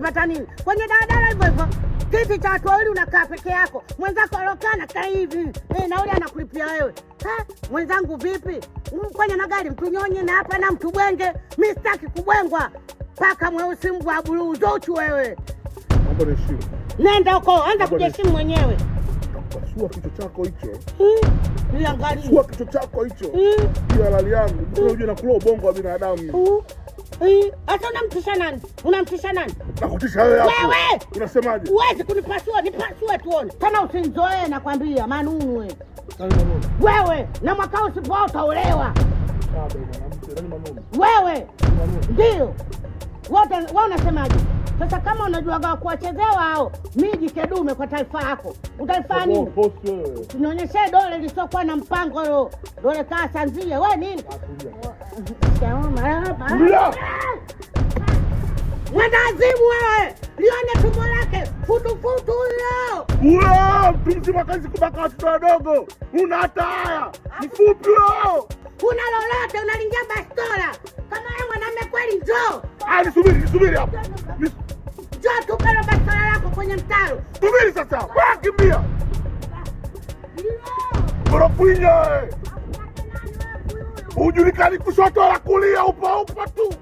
umepata nini? Kwenye daladala hivyo hivyo. Kiti cha watu wawili unakaa peke yako. Mwenzako alokana kaa hivi. Na ule anakulipia wewe. Mwenzangu vipi? Kwenye magari mtu nyonye na hapa na mtu bwenge. Mimi sitaki kubwengwa. Paka mweusi mbwa blue Zuchu wewe. Naomba niheshimu. Nenda huko, anza kujiheshimu mwenyewe. Pasua kichwa chako hicho. Niangalie. Pasua kichwa chako hicho. Hiyo halali yangu. Unajua nakula ubongo wa binadamu. Hata unamtisha nani? Unamtisha nani? Nakutisha wewe hapo. Wewe! Unasemaje? Huwezi kunipasua, nipasue tuone. Tena usinizoee nakwambia, manunu wewe. Nani manunu? Wewe, na mwaka usipao utaolewa. Nani manunu? Wewe. Ndio. Wewe unasemaje? Sasa kama unajuaga kuwachezea wao, miji kedume kwa taifa lako. Utaifanya nini? Tunaonyeshe dole lisokuwa na mpango hilo. Dole kaa sanzia. Wewe nini? Ndio. Mwandazimu wewe. Lione tumbo lake. Futu huyo. Ulo, mtu mzima kazi kubaka watoto wadogo. Una hata haya. Mfupi huyo. Una lolote, unalingia bastola. Kama wewe mwanamume kweli njoo. Nisubiri hapo. Njoo tupe lo bastola lako kwenye mtaro. Subiri sasa. Kimbia. Boropunya. Ujulikani kushoto la kulia, upa tu.